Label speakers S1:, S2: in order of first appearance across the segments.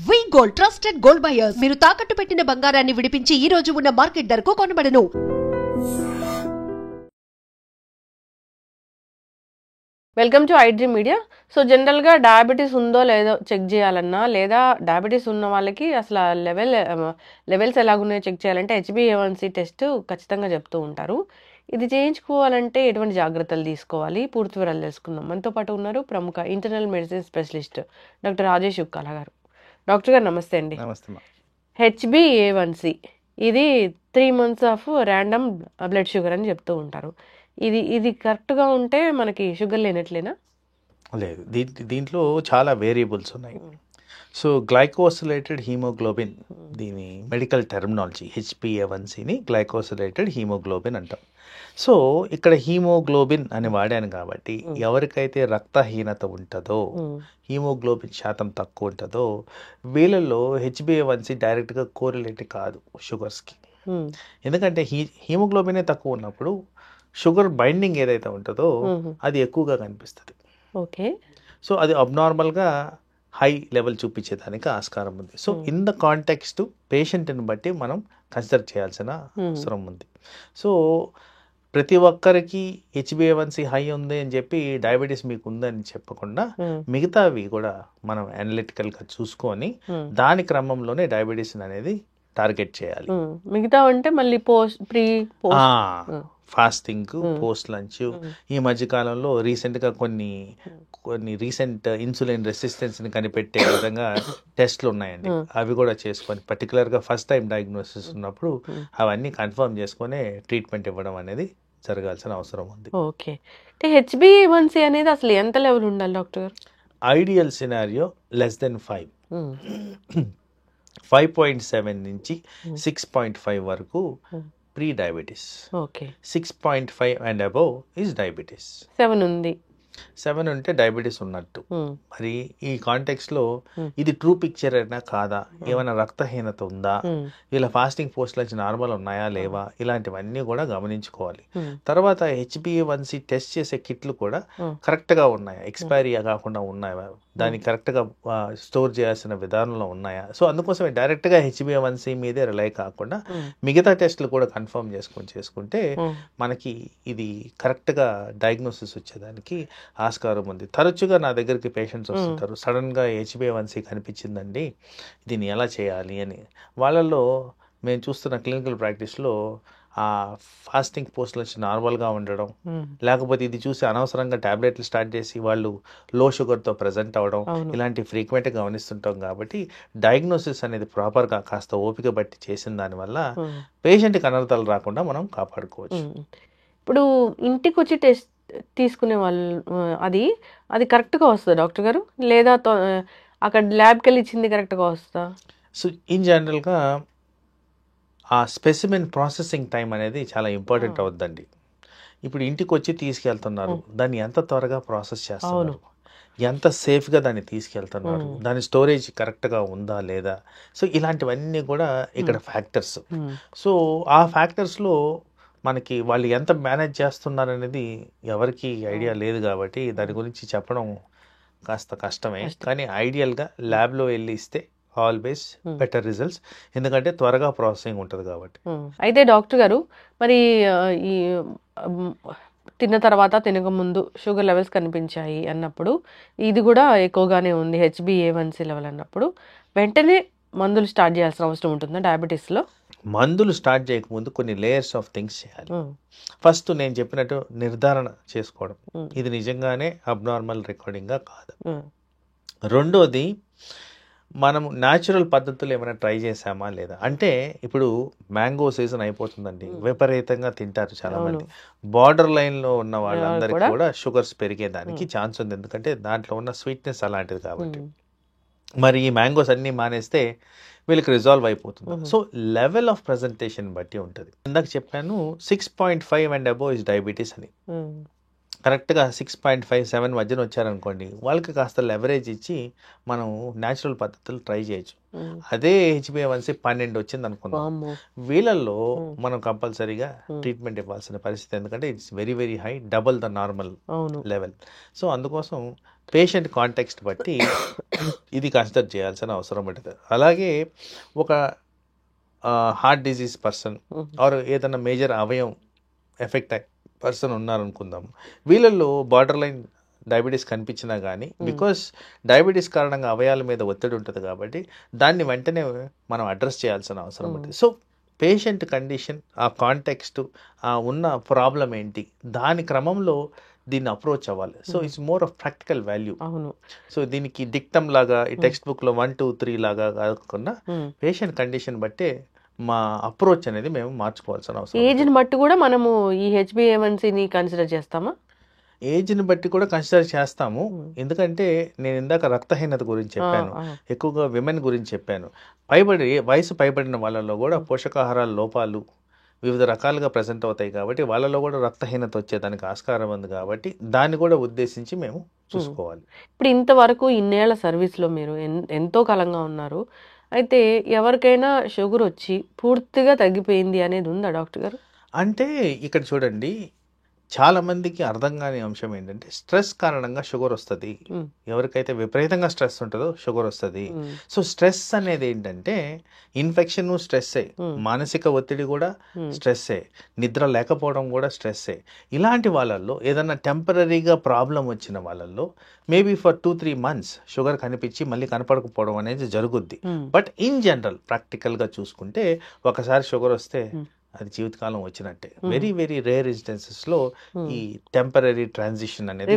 S1: వి gold trusted gold buyers మీరు తాకట్టు పెట్టిన బంగారాన్ని విడిపించి ఈ రోజు ఉన్న మార్కెట్ ధరకు కొనబడను.
S2: Welcome to iDream media. So జనరల్గా డయాబెటీస్ ఉందో లేదో చెక్ చేయాలన్నా, లేదా డయాబెటీస్ ఉన్న వాళ్ళకి అసలు లెవెల్స్ ఎలాగున్నాయో చెక్ చేయాలంటే HbA1c టెస్ట్ ఖచ్చితంగా చెప్తూ ఉంటారు. ఇది చేయించుకోవాలంటే ఎటువంటి జాగ్రత్తలు తీసుకోవాలి, పూర్తి వివరాలు తెలుసుకుందాం. మనతో పాటు ఉన్నారు ప్రముఖ internal medicine specialist doctor Rajesh Ukkala గారు. డాక్టర్ గారు నమస్తే అండి.
S3: నమస్తే.
S2: HbA1c ఇది 3 months of random blood sugar అని చెప్తూ ఉంటారు. ఇది కరెక్ట్గా ఉంటే మనకి షుగర్ లేనట్లేనా?
S3: లేదు, దీంట్లో చాలా వేరియబుల్స్ ఉన్నాయి. సో గ్లైకోసిలేటెడ్ హీమోగ్లోబిన్, దీని మెడికల్ టెర్మినాలజీ HbA1cని గ్లైకోసిలేటెడ్ హీమోగ్లోబిన్ అంటాం. సో ఇక్కడ హీమోగ్లోబిన్ అని వాడాను కాబట్టి ఎవరికైతే రక్తహీనత ఉంటుందో, హీమోగ్లోబిన్ శాతం తక్కువ ఉంటుందో వీళ్ళల్లో HbA1c డైరెక్ట్గా కోరిలేట్ కాదు షుగర్స్కి. ఎందుకంటే హీమోగ్లోబినే తక్కువ ఉన్నప్పుడు షుగర్ బైండింగ్ ఏదైతే ఉంటుందో అది ఎక్కువగా కనిపిస్తుంది.
S2: ఓకే.
S3: సో అది అబ్నార్మల్గా హై లెవెల్ చూపించేదానికి ఆస్కారం ఉంది. సో ఇన్ ద కాంటెక్స్ట్ పేషెంట్ని బట్టి మనం కన్సిడర్ చేయాల్సిన అవసరం ఉంది. సో ప్రతి ఒక్కరికి HbA1c హై ఉంది అని చెప్పి డయాబెటీస్ మీకు ఉందని చెప్పకుండా మిగతావి కూడా మనం అనలిటికల్గా చూసుకొని దాని క్రమంలోనే డయాబెటీస్ అనేది టార్గెట్ చేయాలి.
S2: మిగతా అంటే మళ్ళీ
S3: ఫాస్టింగ్, పోస్ట్ లంచ్, ఈ మధ్యకాలంలో రీసెంట్గా కొన్ని రీసెంట్ ఇన్సులిన్ రెసిస్టెన్స్ని కనిపెట్టే విధంగా టెస్ట్లు ఉన్నాయండి. అవి కూడా చేసుకొని పర్టికులర్గా ఫస్ట్ టైం డయాగ్నోసిస్ ఉన్నప్పుడు అవన్నీ కన్ఫర్మ్ చేసుకొని ట్రీట్మెంట్ ఇవ్వడం అనేది జరగాల్సిన అవసరం ఉంది.
S2: ఓకే. అంటే HbA1c అనేది అసలు ఎంత లెవెల్ ఉండాలి డాక్టర్ గారు?
S3: ఐడియల్ సినారియో <5 5.7 నుంచి 6.5 వరకు pre diabetes.
S2: Okay.
S3: 6.5 and above is diabetes.
S2: 7 ఉంది,
S3: 7 ఉంటే డయాబెటీస్ ఉన్నట్టు. మరి ఈ కాంటెక్స్ట్ లో ఇది ట్రూ పిక్చర్ అయినా కాదా, ఏమైనా రక్తహీనత ఉందా, వీళ్ళ ఫాస్టింగ్ పోస్ట్ లంచ్ నార్మల్ ఉన్నాయా లేవా, ఇలాంటివన్నీ కూడా గమనించుకోవాలి. తర్వాత HbA1c టెస్ట్ చేసే కిట్లు కూడా కరెక్ట్ గా ఉన్నాయా, ఎక్స్పైరీ కాకుండా ఉన్నాయా, దాన్ని కరెక్ట్ గా స్టోర్ చేయాల్సిన విధానంలో ఉన్నాయా. సో అందుకోసమే డైరెక్ట్ గా HbA1c మీదే రిలై కాకుండా మిగతా టెస్ట్లు కూడా కన్ఫర్మ్ చేసుకుంటే మనకి ఇది కరెక్ట్ గా డయాగ్నోసిస్ వచ్చేదానికి ఆస్కారం ఉంది. తరచుగా నా దగ్గరికి పేషెంట్స్ వస్తుంటారు, సడన్గా HbA1c కనిపించిందండి, దీన్ని ఎలా చేయాలి అని. వాళ్ళల్లో మేము చూస్తున్న క్లినికల్ ప్రాక్టీస్లో ఆ ఫాస్టింగ్ పోస్ట్ లంచ్ నార్మల్గా ఉండడం, లేకపోతే ఇది చూసి అనవసరంగా ట్యాబ్లెట్లు స్టార్ట్ చేసి వాళ్ళు లో షుగర్తో ప్రజెంట్ అవ్వడం, ఇలాంటి ఫ్రీక్వెంట్గా గమనిస్తుంటాం. కాబట్టి డయాగ్నోసిస్ అనేది ప్రాపర్గా కాస్త ఓపిక బట్టి చేసిన దానివల్ల పేషెంట్కి అనర్థాలు రాకుండా మనం కాపాడుకోవచ్చు.
S2: ఇప్పుడు ఇంటికి వచ్చి టెస్ట్ తీసుకునే వాళ్ళు అది కరెక్ట్గా వస్తుందా డాక్టర్ గారు, లేదా అక్కడ ల్యాబ్కి వెళ్ళి ఇచ్చింది కరెక్ట్గా వస్తుందా?
S3: సో ఇన్ జనరల్గా ఆ స్పెసిమెన్ ప్రాసెసింగ్ టైం అనేది చాలా ఇంపార్టెంట్ అవుద్దండి. ఇప్పుడు ఇంటికి వచ్చి తీసుకెళ్తున్నారు, దాన్ని ఎంత త్వరగా ప్రాసెస్ చేస్తున్నారు, ఎంత సేఫ్గా దాన్ని తీసుకెళ్తున్నారు, దాని స్టోరేజ్ కరెక్ట్గా ఉందా లేదా. సో ఇలాంటివన్నీ కూడా ఇక్కడ ఫ్యాక్టర్స్. సో ఆ ఫ్యాక్టర్స్లో మనకి వాళ్ళు ఎంత మేనేజ్ చేస్తున్నారు అనేది ఎవరికి ఐడియా లేదు కాబట్టి దాని గురించి చెప్పడం కాస్త కష్టమే. కానీ ఐడియల్గా ల్యాబ్లో వెళ్ళి ఇస్తే ఆల్వేస్ బెటర్ రిజల్ట్స్, ఎందుకంటే త్వరగా ప్రాసెసింగ్ ఉంటుంది కాబట్టి.
S2: అయితే డాక్టర్ గారు, మరి ఈ తిన్న తర్వాత తినక ముందు షుగర్ లెవెల్స్ కనిపించాయి అన్నప్పుడు, ఇది కూడా ఎక్కువగానే ఉంది HbA1c లెవెల్ అన్నప్పుడు, వెంటనే మందులు స్టార్ట్ చేయాల్సిన అవసరం ఉంటుందా డయాబెటీస్లో?
S3: మందులు స్టార్ట్ చేయకముందు కొన్ని లేయర్స్ ఆఫ్ థింగ్స్ చేయాలి. ఫస్ట్ నేను చెప్పినట్టు నిర్ధారణ చేసుకోవడం, ఇది నిజంగానే అబ్నార్మల్ రికార్డింగ్గా కాదు. రెండోది, మనం న్యాచురల్ పద్ధతులు ఏమైనా ట్రై చేసామా లేదా. అంటే ఇప్పుడు మ్యాంగో సీజన్ అయిపోతుందండి, విపరీతంగా తింటారు చాలా మంది. బార్డర్ లైన్లో ఉన్న వాళ్ళందరికీ కూడా షుగర్స్ పెరిగేదానికి ఛాన్స్ ఉంది, ఎందుకంటే దాంట్లో ఉన్న స్వీట్నెస్ అలాంటిది కాబట్టి. మరి ఈ మ్యాంగోస్ అన్నీ మానేస్తే వీళ్ళకి రిజాల్వ్ అయిపోతుంది. సో లెవెల్ ఆఫ్ ప్రజెంటేషన్ బట్టి ఉంటుంది. ఇందాక చెప్పాను 6.5 అండ్ అబోవ్ ఇస్ డయాబెటీస్ అని. కరెక్ట్గా 6.5, 7 మధ్యన వచ్చారనుకోండి, వాళ్ళకి కాస్త లెవరేజ్ ఇచ్చి మనం న్యాచురల్ పద్ధతులు ట్రై చేయొచ్చు. అదే HbA1c 12 వచ్చింది అనుకుందాం, వీళ్ళల్లో మనం కంపల్సరీగా ట్రీట్మెంట్ ఇవ్వాల్సిన పరిస్థితి, ఎందుకంటే it's very very high, double the normal level. So అందుకోసం పేషెంట్ కాంటెక్స్ట్ బట్టి ఇది కన్సిడర్ చేయాల్సిన అవసరం ఉంటుంది. అలాగే ఒక హార్ట్ డిజీజ్ పర్సన్ ఆర్ ఏదైనా మేజర్ అవయవం ఎఫెక్ట్ అయ్యే పర్సన్ ఉన్నారనుకుందాం, వీళ్ళల్లో బార్డర్ లైన్ డయాబెటీస్ కనిపించినా కానీ బికాస్ డయాబెటీస్ కారణంగా అవయాల మీద ఒత్తిడి ఉంటుంది కాబట్టి దాన్ని వెంటనే మనం అడ్రస్ చేయాల్సిన అవసరం ఉంటుంది. సో పేషెంట్ కండిషన్, ఆ కాంటెక్స్ట్, ఆ ఉన్న ప్రాబ్లం ఏంటి, దాని క్రమంలో దీన్ని అప్రోచ్ అవ్వాలి. So it's more of practical value.
S2: అవును.
S3: సో దీనికి డిక్టమ్ లాగా ఈ టెక్స్ట్ బుక్లో 1, 2, 3 లాగా కాకుండా పేషెంట్ కండిషన్ బట్టే మా అప్రోచ్ అనేది మేము మార్చుకోవాల్సిన అవసరం.
S2: ఏజ్ని బట్టి కూడా మనము ఈ HbA1cని కన్సిడర్ చేస్తామా?
S3: ఏజ్ని బట్టి కూడా కన్సిడర్ చేస్తాము. ఎందుకంటే నేను ఇందాక రక్తహీనత గురించి చెప్పాను, ఎక్కువగా విమెన్ గురించి చెప్పాను. వయసు పైబడిన వాళ్ళలో కూడా పోషకాహారాల లోపాలు వివిధ రకాలుగా ప్రజెంట్ అవుతాయి కాబట్టి వాళ్ళలో కూడా రక్తహీనత వచ్చేదానికి ఆస్కారం ఉంది కాబట్టి దాన్ని కూడా ఉద్దేశించి మేము చూసుకోవాలి.
S2: ఇప్పుడు ఇంతవరకు ఇన్నేళ్ల సర్వీస్లో మీరు ఎంతో కాలంగా ఉన్నారు. అయితే ఎవరికైనా షుగర్ వచ్చి పూర్తిగా తగ్గిపోయింది అనేది ఉందా డాక్టర్ గారు?
S3: అంటే ఇక్కడ చూడండి, చాలా మందికి అర్థం కాని అంశం ఏంటంటే స్ట్రెస్ కారణంగా షుగర్ వస్తుంది. ఎవరికైతే విపరీతంగా స్ట్రెస్ ఉంటుందో షుగర్ వస్తుంది. సో స్ట్రెస్ అనేది ఏంటంటే ఇన్ఫెక్షన్ స్ట్రెస్సే, మానసిక ఒత్తిడి కూడా స్ట్రెస్సే, నిద్ర లేకపోవడం కూడా స్ట్రెస్సే. ఇలాంటి వాళ్ళల్లో ఏదైనా టెంపరీగా ప్రాబ్లం వచ్చిన వాళ్ళల్లో మేబీ ఫర్ 2-3 months షుగర్ కనిపించి మళ్ళీ కనపడకపోవడం అనేది జరుగుద్ది. బట్ ఇన్ జనరల్ ప్రాక్టికల్గా చూసుకుంటే ఒకసారి షుగర్ వస్తే అది జీవితకాలం వచ్చినట్టే. వెరీ వెరీ రేర్ ఇన్స్టెన్సెస్ లో ఈ టెంపరీ ట్రాన్సిషన్ అనేది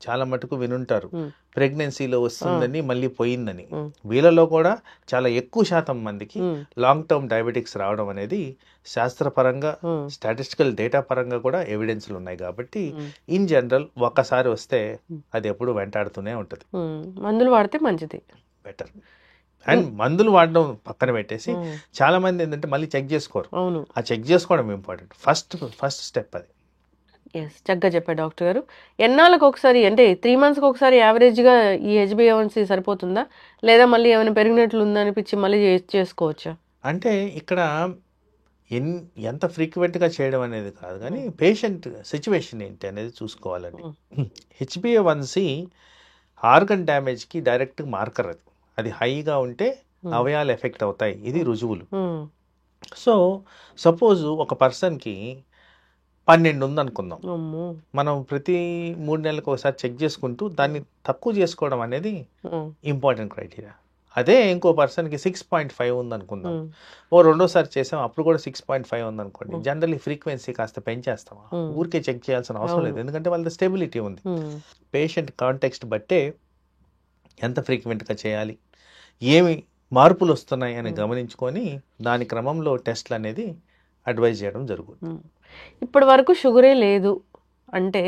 S3: చాలా మటుకు వినుంటారు. ప్రెగ్నెన్సీలో వస్తుందని మళ్ళీ పోయిందని. వీళ్ళలో కూడా చాలా ఎక్కువ శాతం మందికి లాంగ్ టర్మ్ డయాబెటిక్స్ రావడం అనేది శాస్త్రపరంగా స్టాటిస్టికల్ డేటా పరంగా కూడా ఎవిడెన్స్లు ఉన్నాయి. కాబట్టి ఇన్ జనరల్ ఒక్కసారి వస్తే అది ఎప్పుడు వెంటాడుతూనే ఉంటుంది.
S2: మందులు వాడితే మంచిది,
S3: బెటర్. అండ్ మందులు వాడడం పక్కన పెట్టేసి చాలా మంది ఏంటంటే మళ్ళీ చెక్ చేసుకోరు. ఆ చెక్ చేసుకోవడం ఇంపార్టెంట్. ఫస్ట్ స్టెప్ అది.
S2: ఎస్, చక్కగా చెప్పారు డాక్టర్ గారు. ఎన్నాళ్ళకి ఒకసారి అంటే 3 monthsకి ఒకసారి యావరేజ్గా ఈ HbA1c సరిపోతుందా, లేదా మళ్ళీ ఏమైనా పెరిగినట్లు ఉందనిపించి మళ్ళీ చేసుకోవచ్చా?
S3: అంటే ఇక్కడ ఎంత ఫ్రీక్వెంట్గా చేయడం అనేది కాదు కానీ పేషెంట్ సిచ్యువేషన్ ఏంటి అనేది చూసుకోవాలండి. HbA1c organ డ్యామేజ్కి direct marker. అది హైగా ఉంటే అవయాలు ఎఫెక్ట్ అవుతాయి, ఇది రుజువులు. సో సపోజ్ ఒక పర్సన్కి 12 ఉందనుకుందాం, మనం ప్రతి 3 నెలలకు ఒకసారి చెక్ చేసుకుంటూ దాన్ని తక్కువ చేసుకోవడం అనేది ఇంపార్టెంట్ క్రైటీరియా. అదే ఇంకో పర్సన్కి 6.5 ఉందనుకుందాం, రెండోసారి చేసాం అప్పుడు కూడా 6.5 ఉందనుకోండి, జనరల్లీ ఫ్రీక్వెన్సీ కాస్త పెంచేస్తామా, ఊరికే చెక్ చేయాల్సిన అవసరం లేదు. ఎందుకంటే వాళ్ళ స్టెబిలిటీ ఉంది. పేషెంట్ కాంటెక్స్ట్ బట్టే ఎంత ఫ్రీక్వెంట్గా చేయాలి, ఏమి మార్పులు వస్తున్నాయి అని గమనించుకొని దాని క్రమంలో టెస్ట్లు అనేది అడ్వైజ్ చేయడం జరుగుతుంది.
S2: ఇప్పటి వరకు షుగరే లేదు అంటే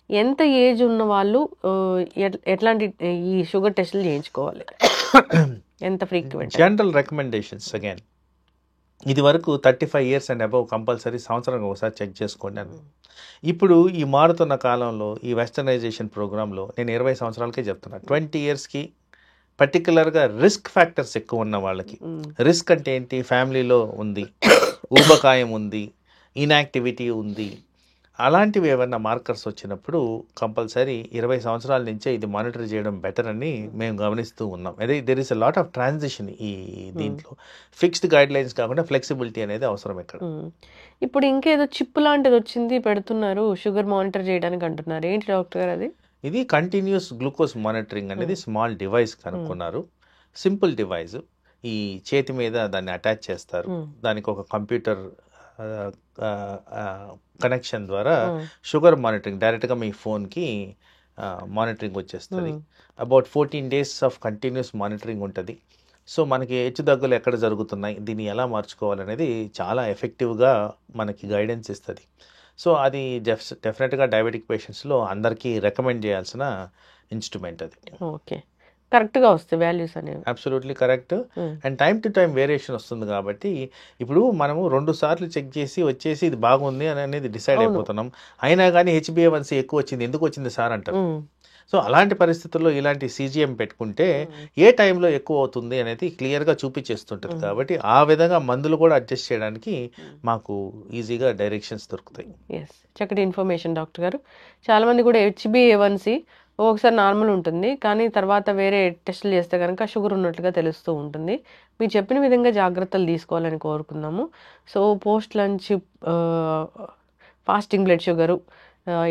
S2: ఎంత ఏజ్ ఉన్న వాళ్ళు ఎట్లాంటి ఈ షుగర్ టెస్టులు చేయించుకోవాలి, ఎంత ఫ్రీక్వెంట్?
S3: జనరల్ రికమెండేషన్స్ అగైన్ ఇది వరకు 35 years అండ్ అబవ్ కంపల్సరీ సంవత్సరానికి ఒకసారి చెక్ చేసుకోండి అని. ఇప్పుడు ఈ మారుతున్న కాలంలో ఈ వెస్టర్నైజేషన్ ప్రోగ్రాంలో నేను 20 సంవత్సరాలకే చెప్తున్నా. 20 yearsకి పర్టికులర్గా రిస్క్ ఫ్యాక్టర్స్ ఎక్కువ ఉన్న వాళ్ళకి, రిస్క్ అంటే ఏంటి, ఫ్యామిలీలో ఉంది, ఊబకాయం ఉంది, ఇన్యాక్టివిటీ ఉంది, అలాంటివి ఏమైనా మార్కర్స్ వచ్చినప్పుడు కంపల్సరీ 20 సంవత్సరాల నుంచే ఇది మానిటర్ చేయడం బెటర్ అని మేము గమనిస్తూ ఉన్నాం. అదే there is a lot of transition ఈ దీంట్లో. ఫిక్స్డ్ గైడ్ లైన్స్ కాకుండా ఫ్లెక్సిబిలిటీ అనేది అవసరం ఇక్కడ.
S2: ఇప్పుడు ఇంకేదో చిప్ లాంటిది వచ్చింది పెడుతున్నారు షుగర్ మానిటర్ చేయడానికి అంటున్నారు, ఏంటి డాక్టర్ గారు అది?
S3: ఇది కంటిన్యూస్ గ్లూకోజ్ మానిటరింగ్ అనేది స్మాల్ డివైస్ కనుక్కున్నారు. సింపుల్ డివైస్, ఈ చేతి మీద దాన్ని అటాచ్ చేస్తారు, దానికి ఒక కంప్యూటర్ కనెక్షన్ ద్వారా షుగర్ మానిటరింగ్ డైరెక్ట్గా మీ ఫోన్కి మానిటరింగ్ వచ్చేస్తుంది. About 14 days of continuous monitoring ఉంటుంది. సో మనకి హెచ్చుతగ్గులు ఎక్కడ జరుగుతున్నాయి, దీన్ని ఎలా మార్చుకోవాలనేది చాలా ఎఫెక్టివ్గా మనకి గైడెన్స్ ఇస్తుంది. సో అది డెఫినెట్గా డయాబెటిక్ పేషెంట్స్లో అందరికీ రికమెండ్ చేయాల్సిన ఇన్స్ట్రుమెంట్ అది.
S2: ఓకే, కరెక్ట్గా వస్తాయి వాల్యూస్ అనేవి.
S3: Absolutely correct. And time to time variation వస్తుంది కాబట్టి ఇప్పుడు మనము 2 సార్లు చెక్ చేసి వచ్చేసి ఇది బాగుంది అని అనేది డిసైడ్ అయిపోతున్నాం. అయినా కానీ HbA1c ఎక్కువ వచ్చింది, ఎందుకు వచ్చింది సార్ అంటారు. సో అలాంటి పరిస్థితుల్లో ఇలాంటి CGM పెట్టుకుంటే ఏ టైంలో ఎక్కువ అవుతుంది అనేది క్లియర్గా చూపించేస్తుంటుంది. కాబట్టి ఆ విధంగా మందులు కూడా అడ్జస్ట్ చేయడానికి మాకు ఈజీగా డైరెక్షన్స్ దొరుకుతాయి.
S2: ఎస్, చక్కటి ఇన్ఫర్మేషన్ డాక్టర్ గారు. చాలామంది కూడా HbA1c ఒక్కొక్కసారి నార్మల్ ఉంటుంది, కానీ తర్వాత వేరే టెస్టులు చేస్తే కనుక షుగర్ ఉన్నట్లుగా తెలుస్తూ ఉంటుంది. మీరు చెప్పిన విధంగా జాగ్రత్తలు తీసుకోవాలని కోరుకుందాము. So post lunch fasting blood sugar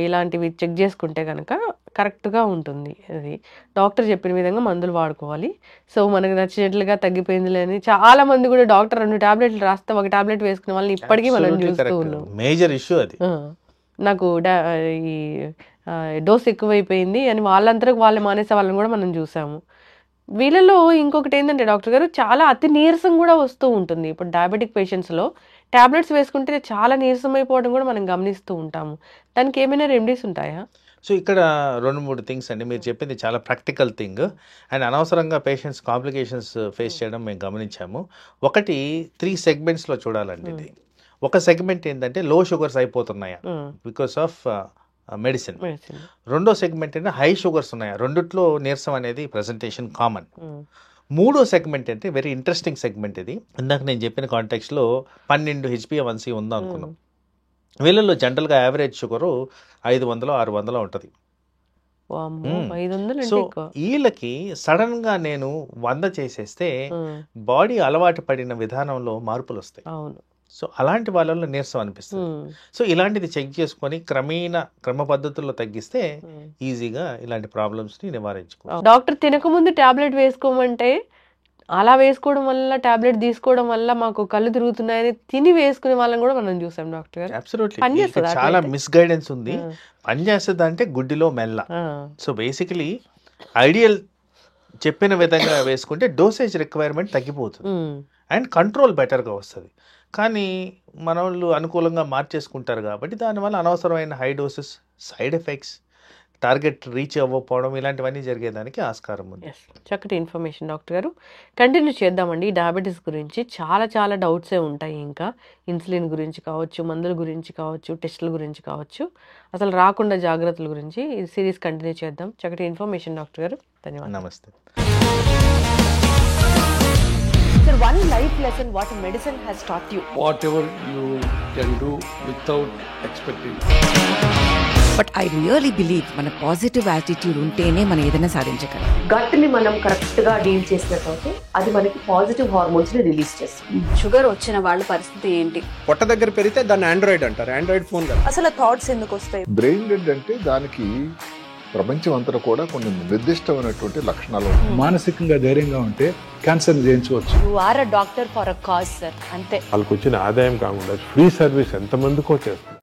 S2: ఇలాంటివి చెక్ చేసుకుంటే కనుక కరెక్ట్గా ఉంటుంది. అది డాక్టర్ చెప్పిన విధంగా మందులు వాడుకోవాలి. సో మనకు నచ్చినట్లుగా తగ్గిపోయింది లేని చాలా మంది కూడా డాక్టర్ 2 టాబ్లెట్లు రాస్తే 1 టాబ్లెట్ వేసుకునే వాళ్ళని ఇప్పటికీ మనం చూస్తూ ఉన్నాం.
S3: మేజర్ ఇష్యూ అది.
S2: నాకు ఈ డోస్ ఎక్కువైపోయింది అని వాళ్ళంతరకు వాళ్ళు మానేసే వాళ్ళని కూడా మనం చూసాము. వీళ్ళలో ఇంకొకటి ఏంటంటే డాక్టర్ గారు, చాలా అతి నీరసం కూడా వస్తూ ఉంటుంది. ఇప్పుడు డయాబెటిక్ పేషెంట్స్లో టాబ్లెట్స్ వేసుకుంటే చాలా నీరసం అయిపోవడం కూడా మనం గమనిస్తూ ఉంటాము. దానికి ఏమైనా రెమెడీస్ ఉంటాయా?
S3: సో ఇక్కడ 2-3 థింగ్స్ అండి. మీరు చెప్పింది చాలా ప్రాక్టికల్ థింగ్ అండ్ అనవసరంగా పేషెంట్స్ కాంప్లికేషన్స్ ఫేస్ చేయడం మేము గమనించాము. ఒకటి 3 సెగ్మెంట్స్లో చూడాలండి. ఇది ఒక సెగ్మెంట్ ఏంటంటే లో షుగర్స్ అయిపోతున్నాయా బికాస్ ఆఫ్ మెడిసిన్. రెండో సెగ్మెంట్ ఏంటంటే హై షుగర్స్ ఉన్నాయా, రెండిట్లో నీరసం అనేది ప్రెజెంటేషన్ కామన్. మూడో సెగ్మెంట్ అంటే వెరీ ఇంట్రెస్టింగ్ సెగ్మెంట్. ఇది ఇందాక నేను చెప్పిన కాంటెక్స్లో 12 HbA1c ఉందా అనుకున్నాం. వీళ్ళల్లో జనరల్గా యావరేజ్ షుగరు 500-600 ఉంటుంది. సో వీళ్ళకి సడన్ గా నేను 100 చేసేస్తే బాడీ అలవాటు పడిన విధానంలో మార్పులు వస్తాయి. సో అలాంటి వాళ్ళలో నీరసం అనిపిస్తుంది. సో ఇలాంటిది చెక్ చేసుకొని క్రమ పద్ధతుల్లో తగ్గిస్తే ఈజీగా ఇలాంటి ప్రాబ్లమ్స్ ని నివారించుకోవచ్చు.
S2: డాక్టర్ తినకముందు టాబ్లెట్ వేసుకోమంటే అలా వేసుకోవడం వల్ల, టాబ్లెట్ తీసుకోవడం వల్ల మాకు కళ్ళు తిరుగుతున్నాయని తిని వేసుకునే వాళ్ళని కూడా మనం చూసాం డాక్టర్ గారు.
S3: అబ్సల్యూట్లీ చాలా మిస్గైడెన్స్ ఉంది. పనిచేస్తుంది అంటే గుడ్డిలో మెల్ల. సో బేసికలీ ఐడియల్ చెప్పిన విధంగా వేసుకుంటే డోసేజ్ రిక్వైర్మెంట్ తగ్గిపోతుంది అండ్ కంట్రోల్ బెటర్గా వస్తుంది. కానీ మన వాళ్ళు అనుకూలంగా మార్చేసుకుంటారు కాబట్టి దానివల్ల అనవసరమైన high doses, side effects, target reach అవ్వకపోవడం ఇలాంటివన్నీ జరిగేదానికి ఆస్కారం ఉంది.
S2: చక్కటి ఇన్ఫర్మేషన్ డాక్టర్ గారు. కంటిన్యూ చేద్దామండి. డయాబెటీస్ గురించి చాలా డౌట్సే ఉంటాయి. ఇంకా ఇన్సులిన్ గురించి కావచ్చు, మందుల గురించి కావచ్చు, టెస్టుల గురించి కావచ్చు, అసలు రాకుండా జాగ్రత్తల గురించి ఈ సిరీస్ కంటిన్యూ చేద్దాం. చక్కటి ఇన్ఫర్మేషన్ డాక్టర్ గారు. ధన్యవాదాలు.
S3: నమస్తే.
S2: Sir, one life lesson what medicine has taught you.
S4: Whatever you can do without expecting.
S5: But I really believe మన పాజిటివ్ యాటిట్యూడ్ ఉంటేనే మనం ఏదైనా సాధించగలం.
S6: గట్ని మనం కరెక్ట్గా డీల్ చేసినట్లయితే అది మనకి పాజిటివ్ హార్మోన్స్ని రిలీజ్ చేస్తుంది.
S7: షుగర్ వచ్చిన వాళ్ళ పరిస్థితి ఏంటి?
S8: పొట్ట దగ్గర పెరిగితే దాన్ని ఆండ్రాయిడ్ అంటారు. ఆండ్రాయిడ్ ఫోన్ కదా.
S7: అసలు థాట్స్ ఎందుకు వస్తాయి?
S9: బ్రెయిన్ డెడ్ అంటే దానికి ప్రపంచం అంతా కూడా కొన్ని నిర్దిష్టమైనటువంటి లక్షణాలు.
S10: మానసికంగా ధైర్యంగా ఉంటే క్యాన్సర్ జయించవచ్చు.
S7: You are a doctor for a cause sir, అంతే.
S11: వాళ్ళకి వచ్చిన ఆదాయం కాకుండా ఫ్రీ సర్వీస్ ఎంతమందికో చేస్తారు.